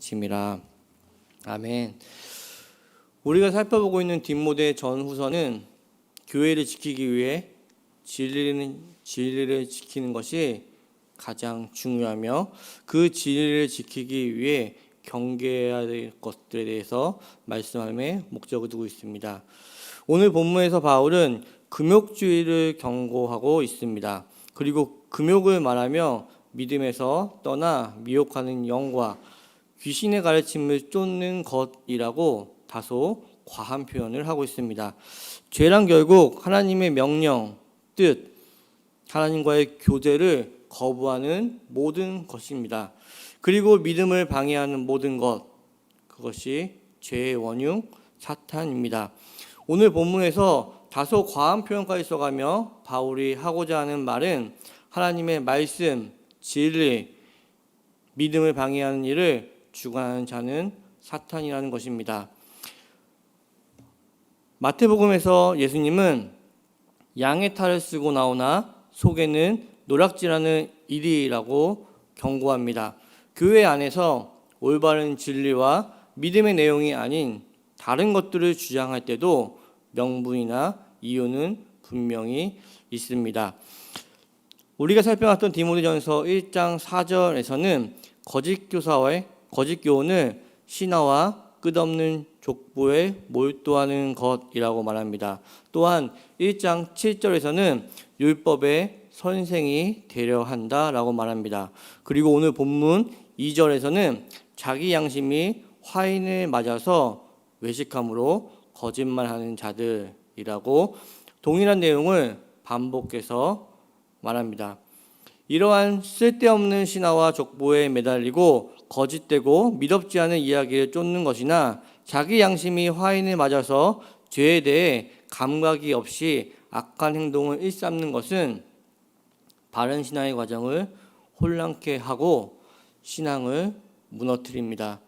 짐이라. 아멘. 우리가 살펴보고 있는 디모데 전후서는 교회를 지키기 위해 진리를 지키는 것이 가장 중요하며 그 진리를 지키기 위해 경계해야 될 것들에 대해서 말씀함에 목적을 두고 있습니다. 오늘 본문에서 바울은 금욕주의를 경고하고 있습니다. 그리고 금욕을 말하며 믿음에서 떠나 미혹하는 영과 귀신의 가르침을 쫓는 것이라고 다소 과한 표현을 하고 있습니다. 죄란 결국 하나님의 명령, 뜻, 하나님과의 교제를 거부하는 모든 것입니다. 그리고 믿음을 방해하는 모든 것, 그것이 죄의 원흉, 사탄입니다. 오늘 본문에서 다소 과한 표현까지 써가며 바울이 하고자 하는 말은 하나님의 말씀, 진리, 믿음을 방해하는 일을 주관하는 자는 사탄이라는 것입니다. 마태복음에서 예수님은 양의 탈을 쓰고 나오나 속에는 노략질하는 일이라고 경고합니다. 교회 안에서 올바른 진리와 믿음의 내용이 아닌 다른 것들을 주장할 때도 명분이나 이유는 분명히 있습니다. 우리가 살펴봤던 디모데전서 1장 4절에서는 거짓 교훈을 신화와 끝없는 족보에 몰두하는 것이라고 말합니다. 또한 1장 7절에서는 율법의 선생이 되려 한다라고 말합니다. 그리고 오늘 본문 2절에서는 자기 양심이 화인을 맞아서 외식함으로 거짓말하는 자들이라고 동일한 내용을 반복해서 말합니다. 이러한 쓸데없는 신화와 족보에 매달리고 거짓되고 미덥지 않은 이야기를 쫓는 것이나 자기 양심이 화인을 맞아서 죄에 대해 감각이 없이 악한 행동을 일삼는 것은 바른 신앙의 과정을 혼란케 하고 신앙을 무너뜨립니다.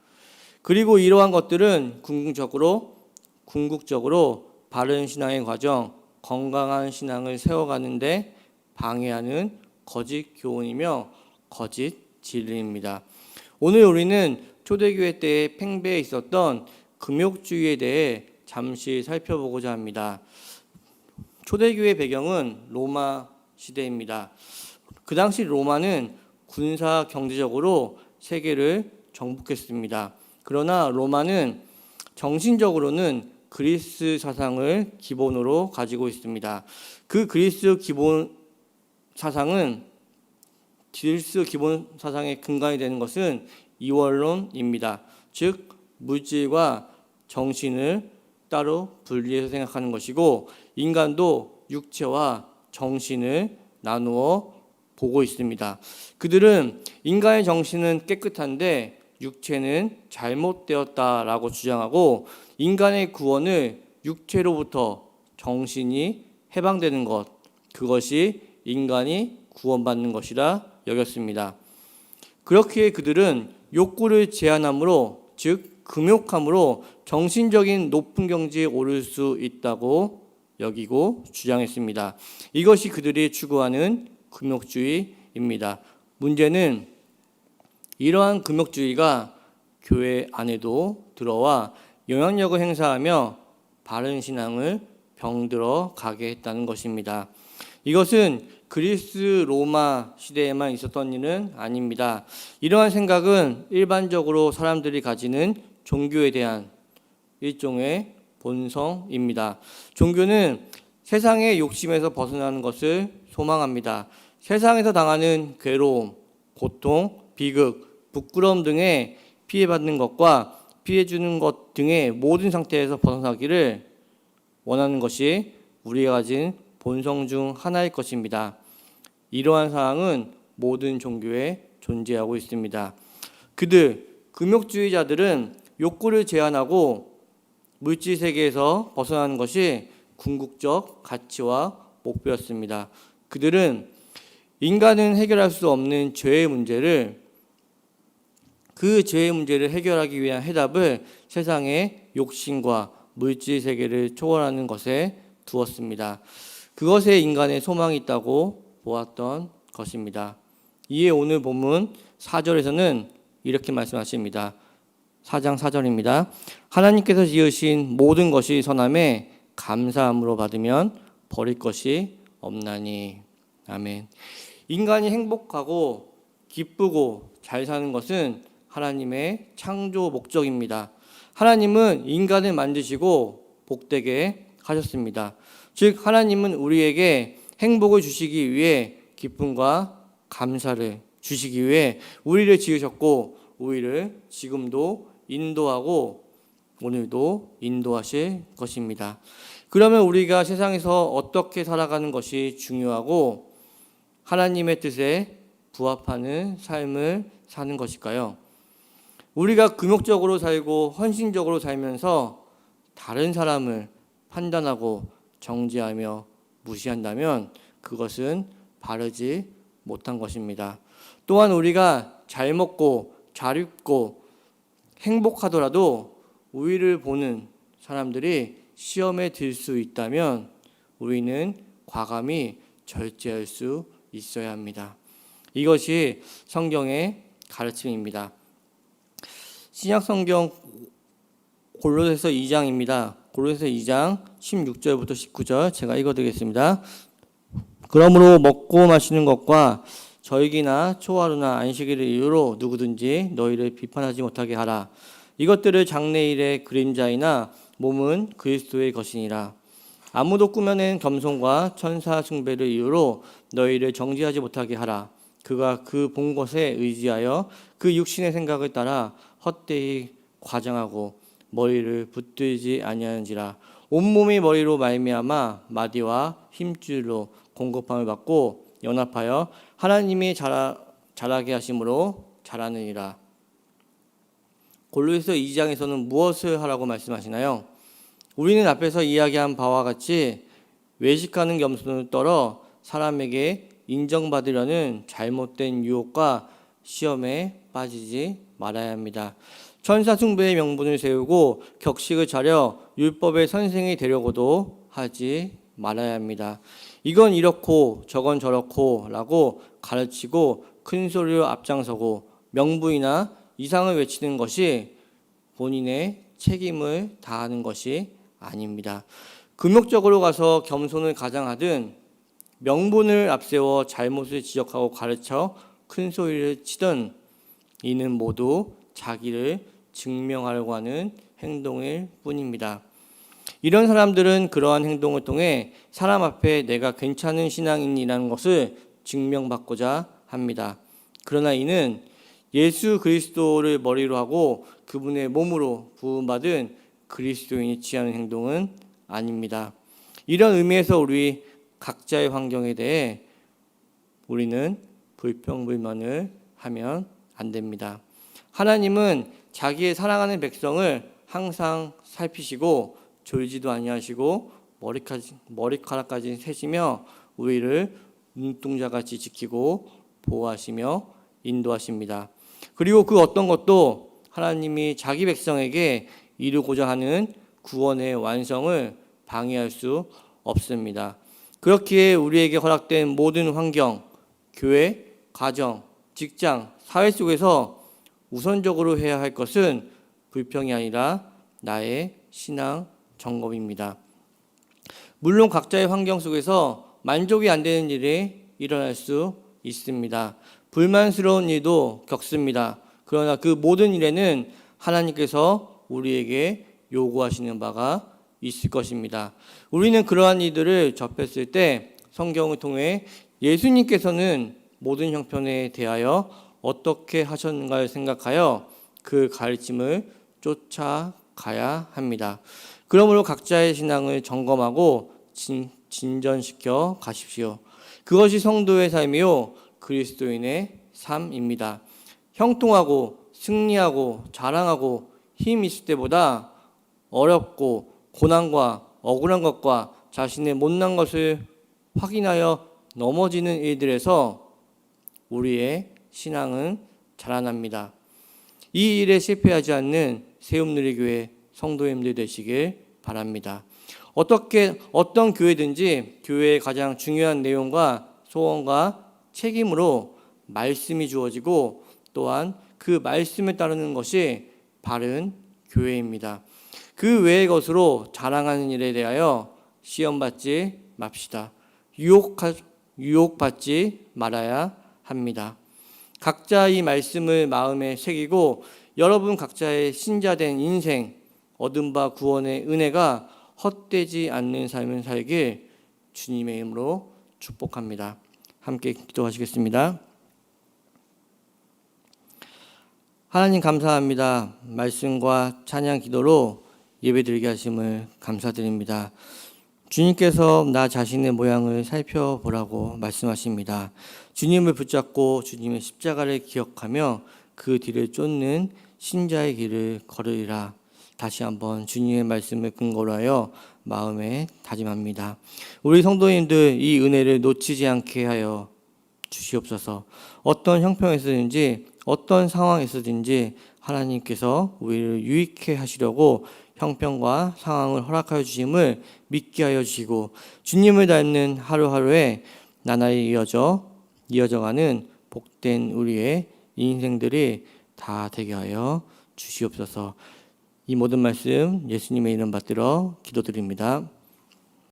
그리고 이러한 것들은 궁극적으로 바른 신앙의 과정, 건강한 신앙을 세워가는데 방해하는 거짓 교훈이며 거짓 진리입니다. 오늘 우리는 초대교회 때에 팽배해 있었던 금욕주의에 대해 잠시 살펴보고자 합니다. 초대교회 배경은 로마 시대입니다. 그 당시 로마는 군사 경제적으로 세계를 정복했습니다. 그러나 로마는 정신적으로는 그리스 사상을 기본으로 가지고 있습니다. 그 그리스 기본 사상의 근간이 되는 것은 이원론입니다. 즉 물질과 정신을 따로 분리해서 생각하는 것이고 인간도 육체와 정신을 나누어 보고 있습니다. 그들은 인간의 정신은 깨끗한데 육체는 잘못되었다라고 주장하고 인간의 구원을 육체로부터 정신이 해방되는 것, 그것이 인간이 구원받는 것이라 여겼습니다. 그렇기에 그들은 욕구를 제한함으로, 즉 금욕함으로 정신적인 높은 경지에 오를 수 있다고 여기고 주장했습니다. 이것이 그들이 추구하는 금욕주의입니다. 문제는 이러한 금욕주의가 교회 안에도 들어와 영향력을 행사하며 바른 신앙을 병들어 가게 했다는 것입니다. 이것은 그리스 로마 시대에만 있었던 일은 아닙니다. 이러한 생각은 일반적으로 사람들이 가지는 종교에 대한 일종의 본성입니다. 종교는 세상의 욕심에서 벗어나는 것을 소망합니다. 세상에서 당하는 괴로움, 고통, 비극, 부끄러움 등의 피해받는 것과 피해주는 것 등의 모든 상태에서 벗어나기를 원하는 것이 우리가 가진 본성 중 하나일 것입니다. 이러한 사항은 모든 종교에 존재하고 있습니다. 금욕주의자들은 욕구를 제한하고 물질 세계에서 벗어나는 것이 궁극적 가치와 목표였습니다. 그들은 인간은 해결할 수 없는 죄의 문제를 해결하기 위한 해답을 세상의 욕심과 물질 세계를 초월하는 것에 두었습니다. 그것에 인간의 소망이 있다고 보았던 것입니다. 이에 오늘 본문 4절에서는 이렇게 말씀하십니다. 4장 4절입니다. 하나님께서 지으신 모든 것이 선함에 감사함으로 받으면 버릴 것이 없나니. 아멘. 인간이 행복하고 기쁘고 잘 사는 것은 하나님의 창조 목적입니다. 하나님은 인간을 만드시고 복되게 하셨습니다. 즉 하나님은 우리에게 행복을 주시기 위해 기쁨과 감사를 주시기 위해 우리를 지으셨고 우리를 지금도 인도하고 오늘도 인도하실 것입니다. 그러면 우리가 세상에서 어떻게 살아가는 것이 중요하고 하나님의 뜻에 부합하는 삶을 사는 것일까요? 우리가 금욕적으로 살고 헌신적으로 살면서 다른 사람을 판단하고 정죄하며 무시한다면 그것은 바르지 못한 것입니다. 또한 우리가 잘 먹고 잘 입고 행복하더라도 우위를 보는 사람들이 시험에 들 수 있다면 우리는 과감히 절제할 수 있어야 합니다. 이것이 성경의 가르침입니다. 신약 성경 골로새서 2장입니다. 골로새서 2장 16절부터 19절 제가 읽어드리겠습니다. 그러므로 먹고 마시는 것과 절기나 초하루나 안식일을 이유로 누구든지 너희를 비판하지 못하게 하라. 이것들을 장래일의 그림자이나 몸은 그리스도의 것이니라. 아무도 꾸며낸 겸손과 천사 숭배를 이유로 너희를 정죄하지 못하게 하라. 그가 그 본 것에 의지하여 그 육신의 생각을 따라 헛되이 과장하고 머리를 붙들지 아니하는지라. 온몸이 머리로 말미암아 마디와 힘줄로 공급함을 받고 연합하여 하나님이 자라게 하심으로 자라느니라. 골로새서 2장에서는 무엇을 하라고 말씀하시나요? 우리는 앞에서 이야기한 바와 같이 외식하는 겸손을 떨어 사람에게 인정받으려는 잘못된 유혹과 시험에 빠지지 말아야 합니다. 천사 숭배의 명분을 세우고 격식을 차려 율법의 선생이 되려고도 하지 말아야 합니다. 이건 이렇고 저건 저렇고 라고 가르치고 큰 소리로 앞장서고 명부이나 이상을 외치는 것이 본인의 책임을 다하는 것이 아닙니다. 금욕적으로 가서 겸손을 가장하든 명분을 앞세워 잘못을 지적하고 가르쳐 큰 소리를 치든 이는 모두 자기를 증명하려고 하는 행동일 뿐입니다. 이런 사람들은 그러한 행동을 통해 사람 앞에 내가 괜찮은 신앙인이라는 것을 증명받고자 합니다. 그러나 이는 예수 그리스도를 머리로 하고 그분의 몸으로 부음받은 그리스도인이 취하는 행동은 아닙니다. 이런 의미에서 우리 각자의 환경에 대해 우리는 불평불만을 하면 안 됩니다. 하나님은 자기의 사랑하는 백성을 항상 살피시고 졸지도 아니하시고 머리카락까지 세시며 우리를 눈동자같이 지키고 보호하시며 인도하십니다. 그리고 그 어떤 것도 하나님이 자기 백성에게 이루고자 하는 구원의 완성을 방해할 수 없습니다. 그렇기에 우리에게 허락된 모든 환경, 교회, 가정, 직장, 사회 속에서 우선적으로 해야 할 것은 불평이 아니라 나의 신앙 점검입니다. 물론 각자의 환경 속에서 만족이 안 되는 일이 일어날 수 있습니다. 불만스러운 일도 겪습니다. 그러나 그 모든 일에는 하나님께서 우리에게 요구하시는 바가 있을 것입니다. 우리는 그러한 일들을 접했을 때 성경을 통해 예수님께서는 모든 형편에 대하여 어떻게 하셨는가를 생각하여 그 가르침을 쫓아가야 합니다. 그러므로 각자의 신앙을 점검하고 진전시켜 가십시오. 그것이 성도의 삶이요 그리스도인의 삶입니다. 형통하고 승리하고 자랑하고 힘 있을 때보다 어렵고 고난과 억울한 것과 자신의 못난 것을 확인하여 넘어지는 일들에서 우리의 신앙은 자라납니다. 이 일에 실패하지 않는 세움누리교회 성도님들 되시길 바랍니다. 어떤 교회든지 교회의 가장 중요한 내용과 소원과 책임으로 말씀이 주어지고 또한 그 말씀을 따르는 것이 바른 교회입니다. 그 외의 것으로 자랑하는 일에 대하여 시험받지 맙시다. 유혹받지 말아야 합니다. 각자 이 말씀을 마음에 새기고 여러분 각자의 신자된 인생, 얻은 바 구원의 은혜가 헛되지 않는 삶을 살길 주님의 이름으로 축복합니다. 함께 기도하시겠습니다. 하나님 감사합니다. 말씀과 찬양 기도로 예배드리게 하심을 감사드립니다. 주님께서 나 자신의 모양을 살펴보라고 말씀하십니다. 주님을 붙잡고 주님의 십자가를 기억하며 그 뒤를 쫓는 신자의 길을 걸으리라. 다시 한번 주님의 말씀을 근거로 하여 마음에 다짐합니다. 우리 성도님들 이 은혜를 놓치지 않게 하여 주시옵소서. 어떤 형편에서든지 어떤 상황에서든지 하나님께서 우리를 유익해 하시려고 형편과 상황을 허락하여 주심을 믿게 하여 주시고 주님을 닮는 하루하루에 나날이 이어져가는 복된 우리의 인생들이 다 되게 하여 주시옵소서. 이 모든 말씀 예수님의 이름 받들어 기도드립니다.